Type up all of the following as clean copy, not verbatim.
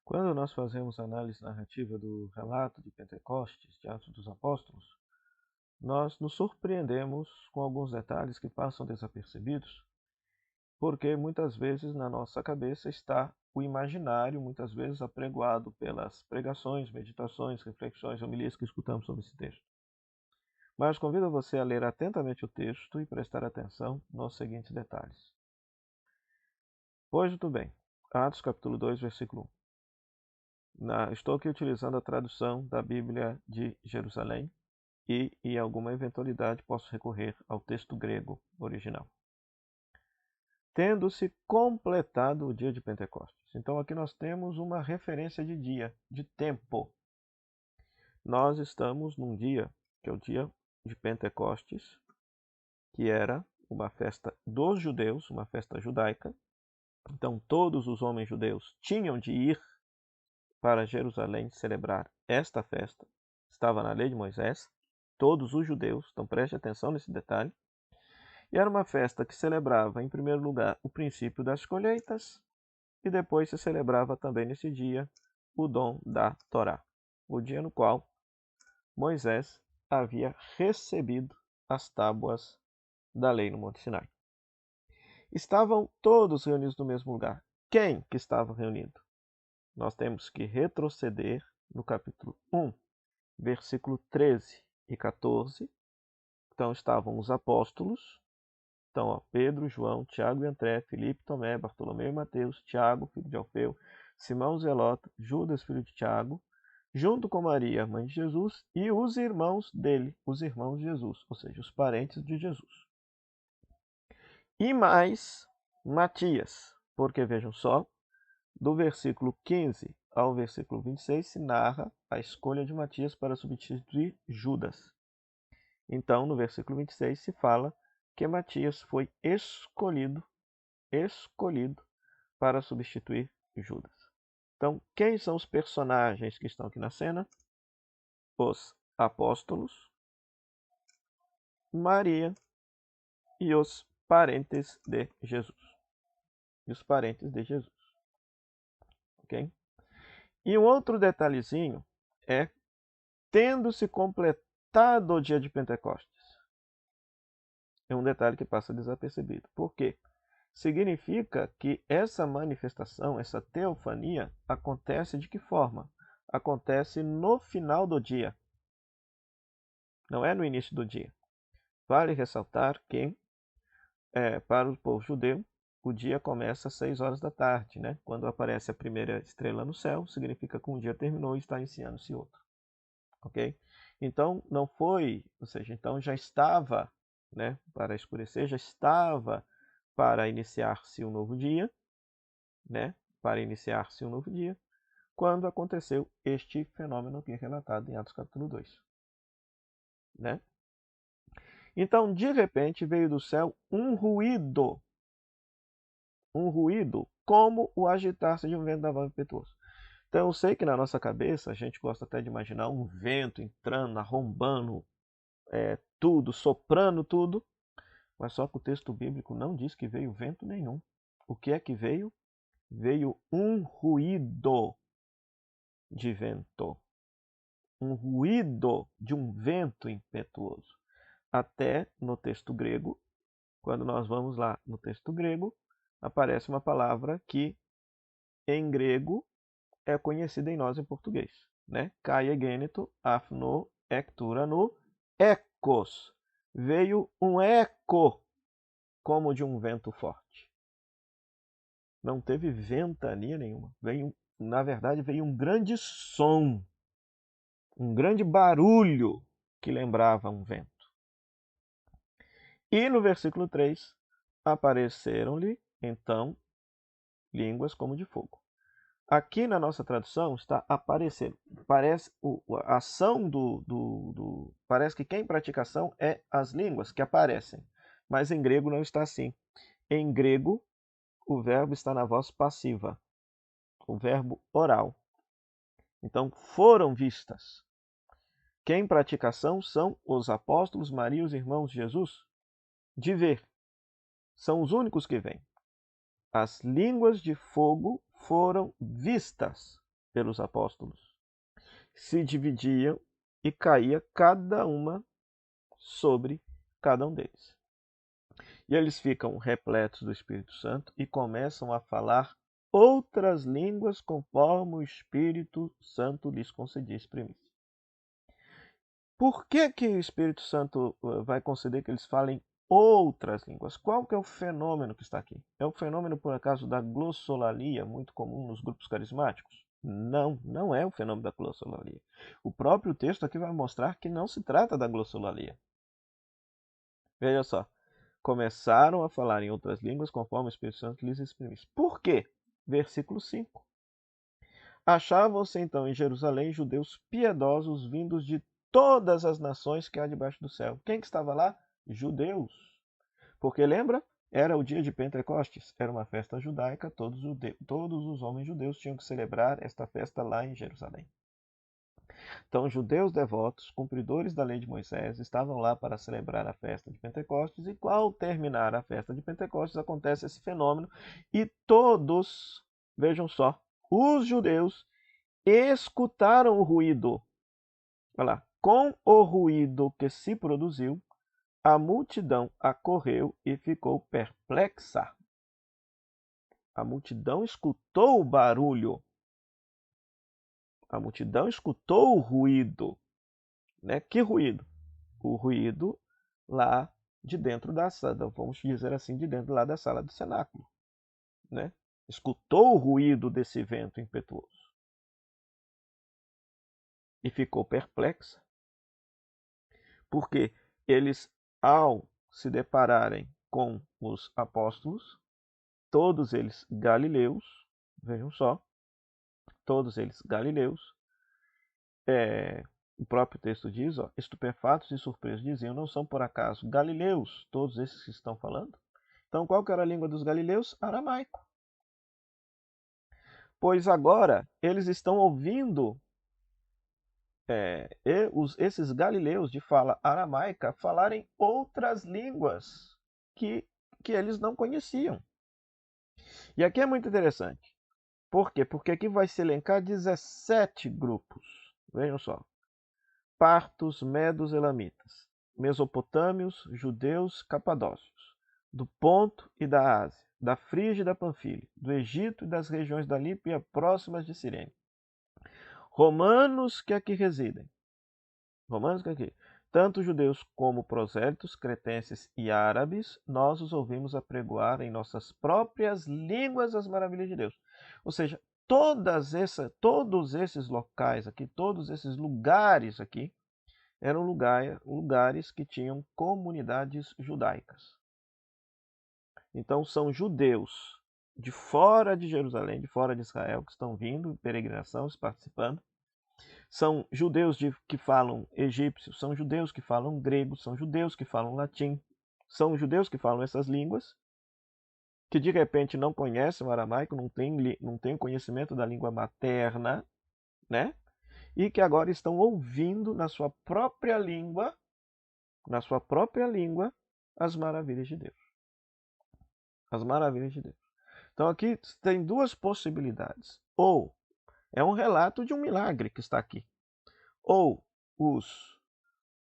Quando nós fazemos análise narrativa do relato de Pentecostes, de Atos dos Apóstolos, nós nos surpreendemos com alguns detalhes que passam desapercebidos, porque muitas vezes na nossa cabeça está o imaginário, muitas vezes apregoado pelas pregações, meditações, reflexões, homilias que escutamos sobre esse texto. Mas convido você a ler atentamente o texto e prestar atenção nos seguintes detalhes. Pois muito bem, Atos capítulo 2, versículo 1. Estou aqui utilizando a tradução da Bíblia de Jerusalém e, em alguma eventualidade, posso recorrer ao texto grego original. Tendo-se completado o dia de Pentecostes. Então aqui nós temos uma referência de dia, de tempo. Nós estamos num dia, que é o dia de Pentecostes, que era uma festa dos judeus, uma festa judaica. Então todos os homens judeus tinham de ir para Jerusalém celebrar esta festa. Estava na lei de Moisés, todos os judeus, então preste atenção nesse detalhe. E era uma festa que celebrava, em primeiro lugar, o princípio das colheitas, e depois se celebrava também nesse dia o dom da Torá, o dia no qual Moisés havia recebido as tábuas da lei no Monte Sinai. Estavam todos reunidos no mesmo lugar. Quem que estava reunido? Nós temos que retroceder no capítulo 1, versículo 13 e 14. Então estavam os apóstolos. Então, Pedro, João, Tiago e André, Filipe, Tomé, Bartolomeu e Mateus, Tiago, filho de Alfeu, Simão Zelota, Judas, filho de Tiago, junto com Maria, mãe de Jesus, e os irmãos dele, os irmãos de Jesus, ou seja, os parentes de Jesus. E mais Matias, porque vejam só, do versículo 15 ao versículo 26 se narra a escolha de Matias para substituir Judas. Então, no versículo 26 se fala que Matias foi escolhido para substituir Judas. Então, quem são os personagens que estão aqui na cena? Os apóstolos, Maria e os parentes de Jesus. Ok? E um outro detalhezinho é tendo-se completado o dia de Pentecostes. É um detalhe que passa desapercebido. Por quê? Significa que essa manifestação, essa teofania, acontece de que forma? Acontece no final do dia. Não é no início do dia. Vale ressaltar que, para o povo judeu, o dia começa às 6 horas da tarde, né? Quando aparece a primeira estrela no céu, significa que um dia terminou e está iniciando-se outro. Ok? Então, não foi, ou seja, então já estava, né, para escurecer, já estava para iniciar-se um novo dia, né? Para iniciar-se um novo dia, quando aconteceu este fenômeno aqui relatado em Atos capítulo 2, né? Então, de repente, veio do céu um ruído como o agitar-se de um vento naval impetuoso. Então, eu sei que na nossa cabeça a gente gosta até de imaginar um vento entrando, arrombando tudo, soprando tudo, mas só que o texto bíblico não diz que veio vento nenhum. O que é que veio? Veio um ruído de vento. Um ruído de um vento impetuoso. Até no texto grego, quando nós vamos lá no texto grego, aparece uma palavra que em grego é conhecida em nós em português, né? Kai egeneto, afno, ecturano, ecos. Veio um eco como de um vento forte. Não teve ventania nenhuma. Na verdade, veio um grande som, um grande barulho que lembrava um vento. E no versículo 3, apareceram-lhe, então, línguas como de fogo. Aqui na nossa tradução está aparecer. Parece a ação parece que quem pratica ação é as línguas que aparecem. Mas em grego não está assim. Em grego, o verbo está na voz passiva, o verbo oral. Então, foram vistas. Quem pratica ação são os apóstolos, Maria e os irmãos de Jesus. De ver. São os únicos que veem. As línguas de fogo foram vistas. pelos apóstolos se dividiam e caía cada uma sobre cada um deles. E eles ficam repletos do Espírito Santo e começam a falar outras línguas conforme o Espírito Santo lhes concedisse primícia. Por que o Espírito Santo vai conceder que eles falem outras línguas? Qual que é o fenômeno que está aqui? É o fenômeno, por acaso, da glossolalia, muito comum nos grupos carismáticos? Não, não é o fenômeno da glossolalia. O próprio texto aqui vai mostrar que não se trata da glossolalia. Veja só. Começaram a falar em outras línguas conforme o Espírito Santo lhes exprimisse. Por quê? Versículo 5. Achavam-se então em Jerusalém judeus piedosos vindos de todas as nações que há debaixo do céu. Quem que estava lá? Judeus. Porque lembra? Era o dia de Pentecostes, era uma festa judaica, todos os homens judeus tinham que celebrar esta festa lá em Jerusalém. Então, judeus devotos, cumpridores da lei de Moisés, estavam lá para celebrar a festa de Pentecostes, e ao terminar a festa de Pentecostes acontece esse fenômeno, e todos, vejam só, os judeus escutaram o ruído. Olha lá, com o ruído que se produziu, a multidão acorreu e ficou perplexa. A multidão escutou o barulho. A multidão escutou o ruído. Né? Que ruído? O ruído lá de dentro da sala, vamos dizer assim, de dentro lá da sala do cenáculo. Né? Escutou o ruído desse vento impetuoso. E ficou perplexa. Porque eles, ao se depararem com os apóstolos, todos eles galileus, vejam só, todos eles galileus, o próprio texto diz, ó, estupefatos e surpresos diziam, não são por acaso galileus todos esses que estão falando? Então qual que era a língua dos galileus? Aramaico. Pois agora eles estão ouvindo esses galileus de fala aramaica falarem outras línguas que eles não conheciam. E aqui é muito interessante. Por quê? Porque aqui vai se elencar 17 grupos. Vejam só. Partos, medos, elamitas, mesopotâmios, judeus, capadócios, do Ponto e da Ásia, da Frígia e da Panfilha, do Egito e das regiões da Líbia próximas de Cirene. Romanos que aqui residem. Romanos que aqui. Tanto judeus como prosélitos, cretenses e árabes, nós os ouvimos apregoar em nossas próprias línguas as maravilhas de Deus. Ou seja, todos esses locais aqui, todos esses lugares aqui, eram lugares que tinham comunidades judaicas. Então são judeus de fora de Jerusalém, de fora de Israel, que estão vindo em peregrinação, participando. São judeus que falam egípcio, são judeus que falam grego, são judeus que falam latim, são judeus que falam essas línguas, que de repente não conhecem o aramaico, não têm conhecimento da língua materna, né? E que agora estão ouvindo na sua própria língua, as maravilhas de Deus. As maravilhas de Deus. Então aqui tem duas possibilidades. Ou é um relato de um milagre que está aqui. Ou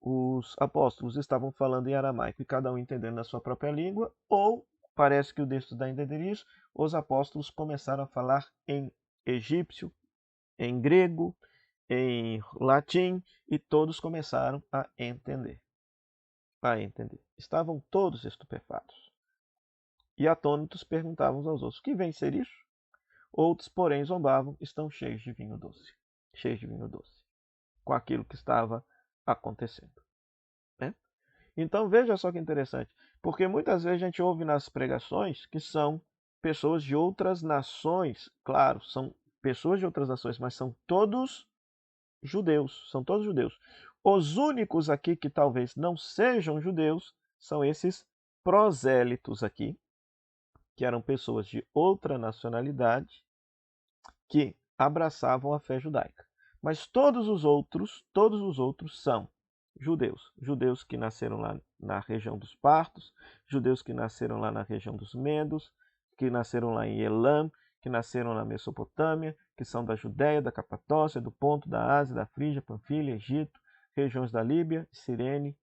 os apóstolos estavam falando em aramaico e cada um entendendo na sua própria língua, ou, parece que o texto dá a entender isso, os apóstolos começaram a falar em egípcio, em grego, em latim, e todos começaram a entender. Estavam todos estupefatos. E atônitos perguntavam uns aos outros, que vem ser isso? Outros, porém, zombavam, estão cheios de vinho doce. Cheios de vinho doce. Com aquilo que estava acontecendo. Né? Então veja só que interessante. Porque muitas vezes a gente ouve nas pregações que são pessoas de outras nações. Claro, são pessoas de outras nações, mas são todos judeus. São todos judeus. Os únicos aqui que talvez não sejam judeus são esses prosélitos aqui, que eram pessoas de outra nacionalidade que abraçavam a fé judaica. Mas todos os outros são judeus. Judeus que nasceram lá na região dos partos, judeus que nasceram lá na região dos medos, que nasceram lá em Elam, que nasceram na Mesopotâmia, que são da Judéia, da Capadócia, do Ponto, da Ásia, da Frígia, Panfilha, Egito, regiões da Líbia, Cirene.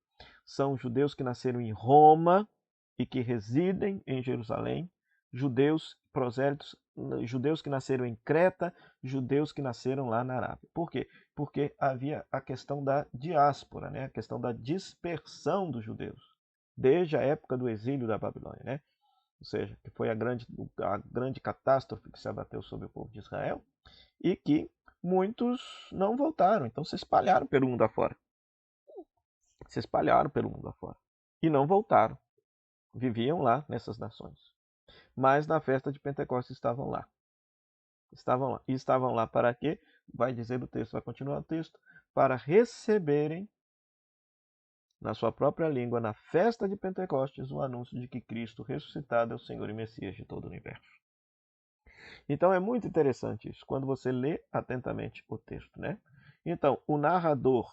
São judeus que nasceram em Roma e que residem em Jerusalém. Judeus prosélitos, judeus que nasceram em Creta, judeus que nasceram lá na Arábia. Por quê? Porque havia a questão da diáspora, né? A questão da dispersão dos judeus, desde a época do exílio da Babilônia, né? Ou seja, que foi a grande catástrofe que se abateu sobre o povo de Israel, e que muitos não voltaram, então se espalharam pelo mundo afora. Se espalharam pelo mundo afora e não voltaram. Viviam lá nessas nações. Mas na festa de Pentecostes estavam lá. Estavam lá. E estavam lá para quê? Vai dizer o texto, vai continuar o texto, para receberem na sua própria língua, na festa de Pentecostes, o anúncio de que Cristo ressuscitado é o Senhor e Messias de todo o universo. Então é muito interessante isso, quando você lê atentamente o texto, né? Então, o narrador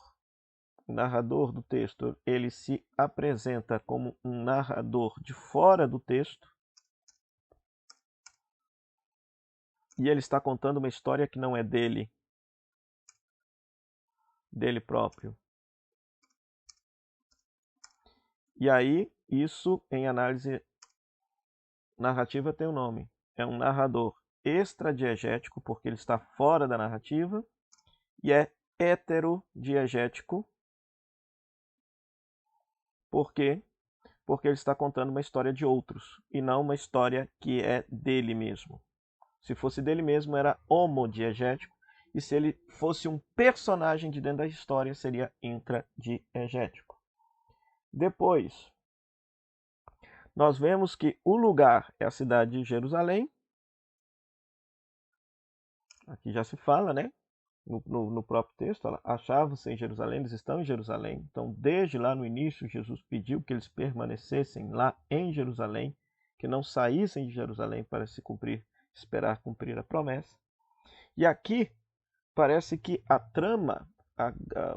do texto, ele se apresenta como um narrador de fora do texto, e ele está contando uma história que não é dele próprio. E aí, isso em análise narrativa tem um nome. É um narrador extradiegético, porque ele está fora da narrativa, e é heterodiegético, porque ele está contando uma história de outros, e não uma história que é dele mesmo. Se fosse dele mesmo, era homodiegético, e se ele fosse um personagem de dentro da história, seria intradiegético. Depois, nós vemos que o lugar é a cidade de Jerusalém. Aqui já se fala, né? No próprio texto, achavam-se em Jerusalém, eles estão em Jerusalém. Então, desde lá no início, Jesus pediu que eles permanecessem lá em Jerusalém, que não saíssem de Jerusalém para se esperar cumprir a promessa. E aqui parece que a trama,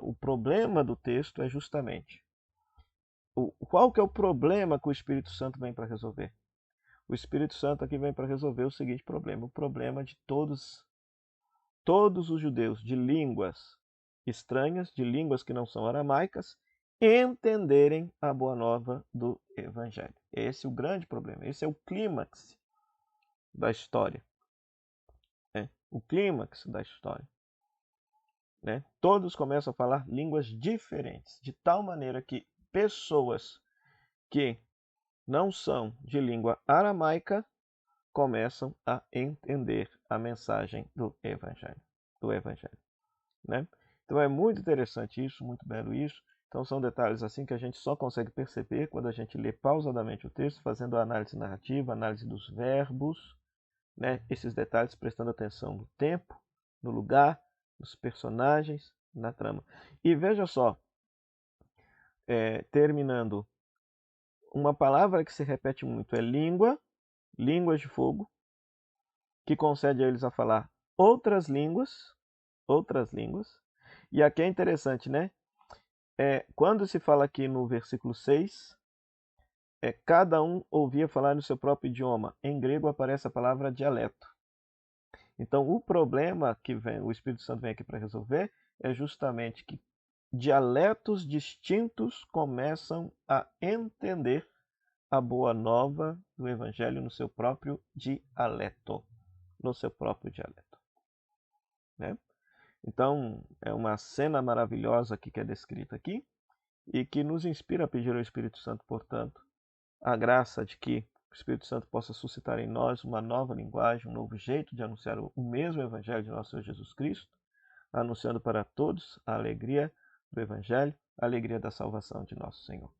o problema do texto é justamente qual que é o problema que o Espírito Santo vem para resolver? O Espírito Santo aqui vem para resolver o seguinte problema: o problema de todos os judeus de línguas estranhas, de línguas que não são aramaicas, entenderem a boa nova do Evangelho. Esse é o grande problema, esse é o clímax da história. O clímax da história. Todos começam a falar línguas diferentes, de tal maneira que pessoas que não são de língua aramaica começam a entender a mensagem do Evangelho. Então é muito interessante isso, muito belo isso. Então são detalhes assim que a gente só consegue perceber quando a gente lê pausadamente o texto, fazendo a análise narrativa, análise dos verbos, esses detalhes prestando atenção no tempo, no lugar, nos personagens, na trama. E veja só, terminando, uma palavra que se repete muito é língua, línguas de fogo, que concede a eles a falar outras línguas. E aqui é interessante, né? Quando se fala aqui no versículo 6, cada um ouvia falar no seu próprio idioma. Em grego aparece a palavra dialeto. Então, o problema que o Espírito Santo vem aqui para resolver é justamente que dialetos distintos começam a entender a boa nova do Evangelho no seu próprio dialeto. Né? Então, é uma cena maravilhosa que é descrita aqui e que nos inspira a pedir ao Espírito Santo, portanto, a graça de que o Espírito Santo possa suscitar em nós uma nova linguagem, um novo jeito de anunciar o mesmo Evangelho de nosso Senhor Jesus Cristo, anunciando para todos a alegria do Evangelho, a alegria da salvação de nosso Senhor.